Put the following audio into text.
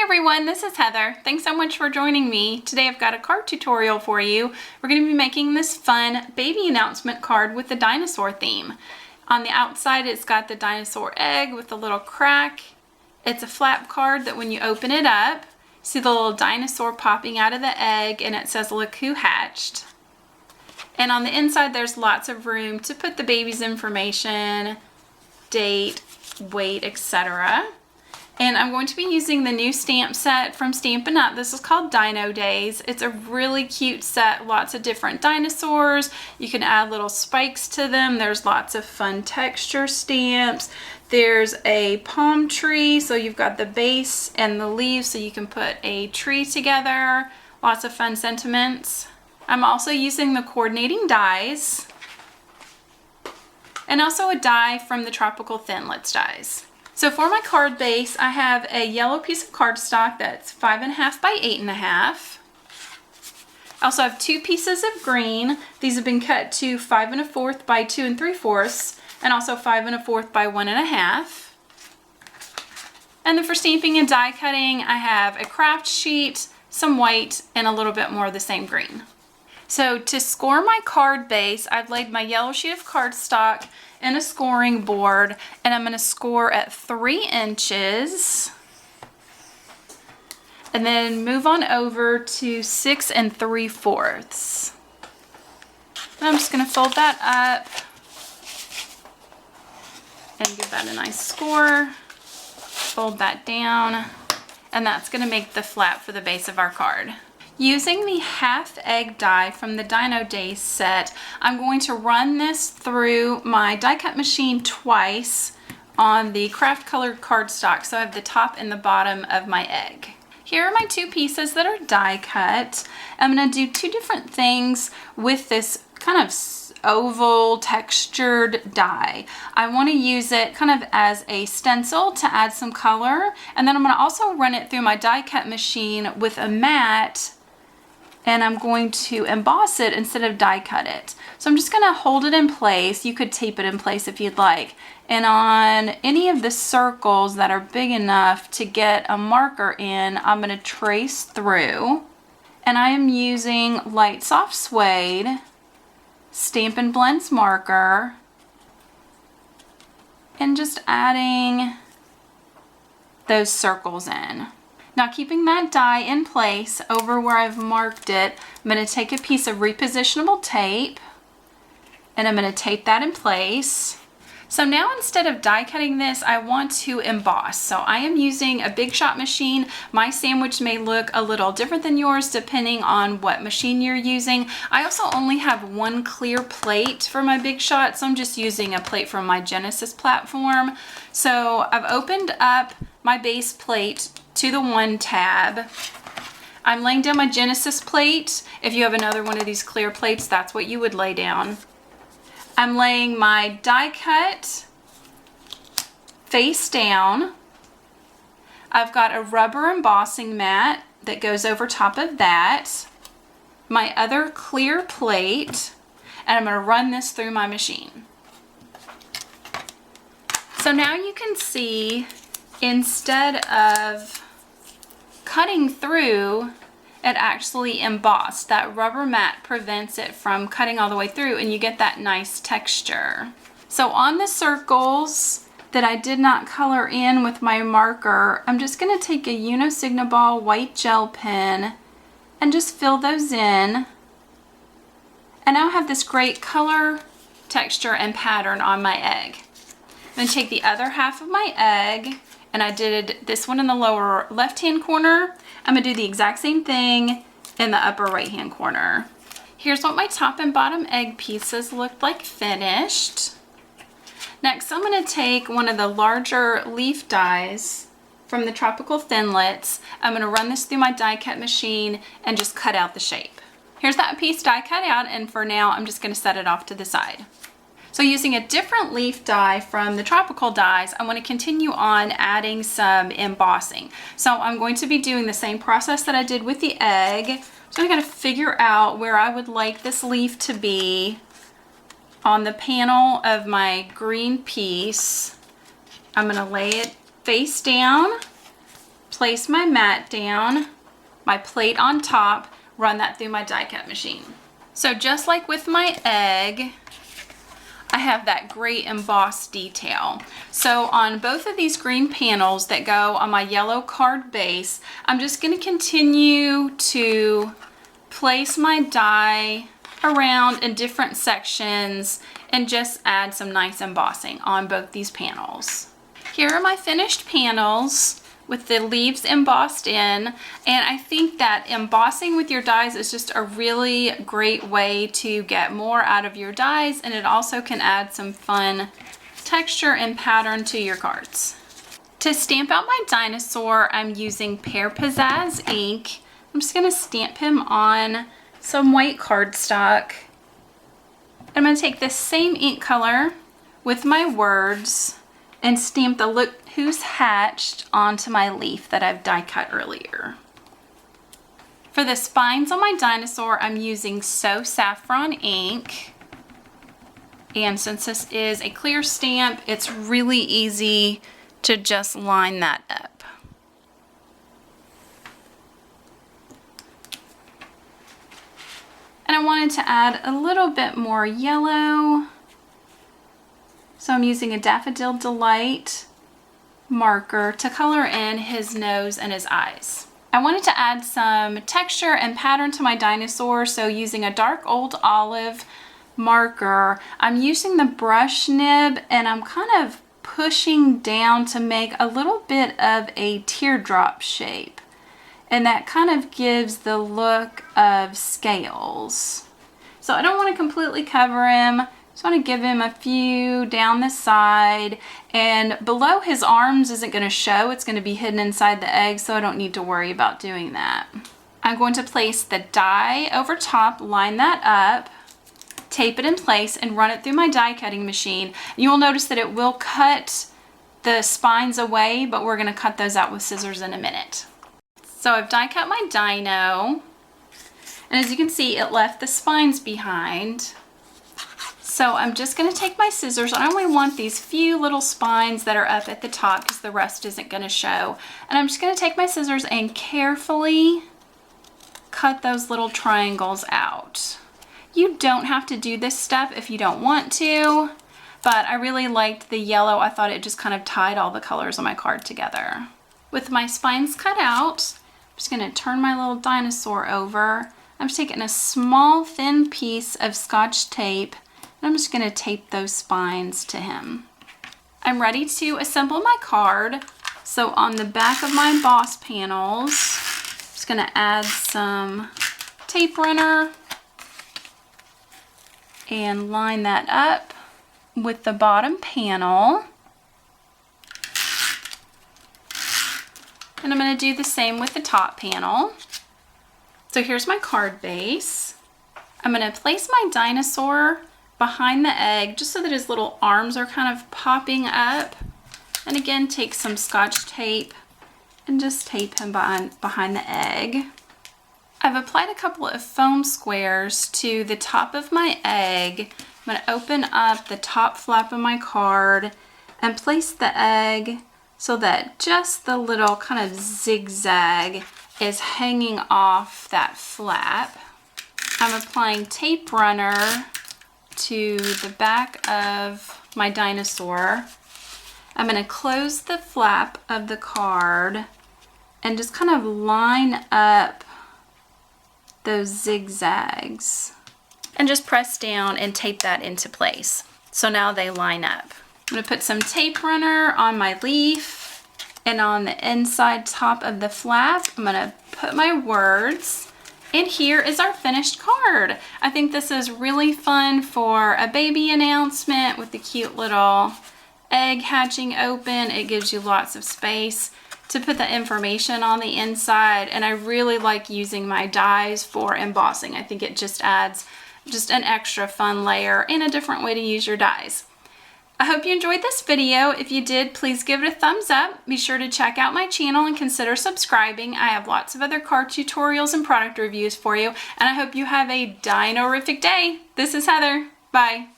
Hi everyone, this is Heather. Thanks so much for joining me. Today I've got a card tutorial for you. We're going to be making this fun baby announcement card with the dinosaur theme. On the outside it's got the dinosaur egg with a little crack. It's a flap card that when you open it up, see the little dinosaur popping out of the egg and it says "Look who hatched." And on the inside there's lots of room to put the baby's information, date, weight, etc. And I'm going to be using the new stamp set from Stampin' Up. This is called Dino Days. It's a really cute set, lots of different dinosaurs. You can add little spikes to them. There's lots of fun texture stamps. There's a palm tree, so you've got the base and the leaves so you can put a tree together. Lots of fun sentiments. I'm also using the coordinating dies and also a die from the Tropical Thinlits dies. So for my card base, I have a yellow piece of cardstock that's 5.5 by 8.5. I also have 2 pieces of green. These have been cut to 5 1/4 by 2 3/4, and also 5 1/4 by 1.5. And then for stamping and die cutting, I have a craft sheet, some white, and a little bit more of the same green. So to score my card base, I've laid my yellow sheet of cardstock in a scoring board, and I'm going to score at 3 inches and then move on over to 6 3/4. And I'm just going to fold that up and give that a nice score. Fold that down, and that's going to make the flap for the base of our card. Using the half egg die from the Dino Days set, I'm going to run this through my die cut machine twice on the craft colored cardstock, so I have the top and the bottom of my egg. Here are my 2 pieces that are die cut. I'm going to do 2 different things with this kind of oval textured die. I want to use it kind of as a stencil to add some color, and then I'm going to also run it through my die cut machine with a mat, and I'm going to emboss it instead of die cut it. So I'm just going to hold it in place. You could tape it in place if you'd like. And on any of the circles that are big enough to get a marker in, I'm going to trace through. And I am using Light Soft Suede Stampin' Blends marker and just adding those circles in. Now, keeping that die in place over where I've marked it, I'm going to take a piece of repositionable tape and I'm going to tape that in place. So now instead of die cutting this, I want to emboss. So I am using a Big Shot machine. My sandwich may look a little different than yours depending on what machine you're using. I also only have 1 clear plate for my Big Shot, so I'm just using a plate from my Genesis platform. So I've opened up my base plate to the 1 tab. I'm laying down my Genesis plate. If you have another one of these clear plates, that's what you would lay down. I'm laying my die cut face down. I've got a rubber embossing mat that goes over top of that, my other clear plate, and I'm going to run this through my machine. So now you can see, instead of cutting through, it actually embossed. That rubber mat prevents it from cutting all the way through, and you get that nice texture. So on the circles that I did not color in with my marker, I'm just going to take a Unosignaball white gel pen and just fill those in. And now I have this great color, texture, and pattern on my egg. I'm going to take the other half of my egg, and I did this one in the lower left-hand corner. I'm going to do the exact same thing in the upper right-hand corner. Here's what my top and bottom egg pieces looked like finished. Next, I'm going to take one of the larger leaf dies from the Tropical Thinlits. I'm going to run this through my die cut machine and just cut out the shape. Here's that piece die cut out, and for now I'm just going to set it off to the side. So using a different leaf die from the Tropical dies, I want to continue on adding some embossing. So I'm going to be doing the same process that I did with the egg. So I got to figure out where I would like this leaf to be on the panel of my green piece. I'm going to lay it face down place my mat down, my plate on top, run that through my die cut machine. So just like with my egg, I have that great embossed detail. So on both of these green panels that go on my yellow card base, I'm just going to continue to place my die around in different sections and just add some nice embossing on both these panels. Here are my finished panels with the leaves embossed in, and I think that embossing with your dies is just a really great way to get more out of your dies, and it also can add some fun texture and pattern to your cards. To stamp out my dinosaur, I'm using Pear Pizzazz ink. I'm just gonna stamp him on some white cardstock. I'm gonna take this same ink color with my words and stamp the "Look Who's Hatched" onto my leaf that I've die cut earlier. For the spines on my dinosaur, I'm using So Saffron ink. And since this is a clear stamp, it's really easy to just line that up. And I wanted to add a little bit more yellow. So I'm using a Daffodil Delight marker to color in his nose and his eyes. I wanted to add some texture and pattern to my dinosaur, so using a dark old olive marker, I'm using the brush nib and I'm kind of pushing down to make a little bit of a teardrop shape. And that kind of gives the look of scales. So I don't want to completely cover him. Just want to give him a few down the side, and below his arms isn't going to show. It's going to be hidden inside the egg, so I don't need to worry about doing that. I'm going to place the die over top, line that up, tape it in place, and run it through my die cutting machine. You will notice that it will cut the spines away, but we're going to cut those out with scissors in a minute. So I've die cut my dino, and as you can see, it left the spines behind. So I'm just going to take my scissors. I only want these few little spines that are up at the top because the rest isn't going to show. And I'm just going to take my scissors and carefully cut those little triangles out. You don't have to do this step if you don't want to, but I really liked the yellow. I thought it just kind of tied all the colors on my card together. With my spines cut out, I'm just going to turn my little dinosaur over. I'm just taking a small thin piece of Scotch tape, and I'm just going to tape those spines to him. I'm ready to assemble my card. So on the back of my emboss panels, I'm just going to add some tape runner and line that up with the bottom panel. And I'm going to do the same with the top panel. So here's my card base. I'm going to place my dinosaur behind the egg just so that his little arms are kind of popping up. And again, take some Scotch tape and just tape him behind the egg. I've applied a couple of foam squares to the top of my egg. I'm going to open up the top flap of my card and place the egg so that just the little kind of zigzag is hanging off that flap. I'm applying tape runner to the back of my dinosaur. I'm going to close the flap of the card and just kind of line up those zigzags and just press down and tape that into place. So now they line up. I'm going to put some tape runner on my leaf, and on the inside top of the flap, I'm going to put my words. And here is our finished card. I think this is really fun for a baby announcement with the cute little egg hatching open. It gives you lots of space to put the information on the inside, and I really like using my dies for embossing. I think it just adds just an extra fun layer and a different way to use your dies. I hope you enjoyed this video. If you did, please give it a thumbs up. Be sure to check out my channel and consider subscribing. I have lots of other card tutorials and product reviews for you, and I hope you have a dino-rific day. This is Heather. Bye.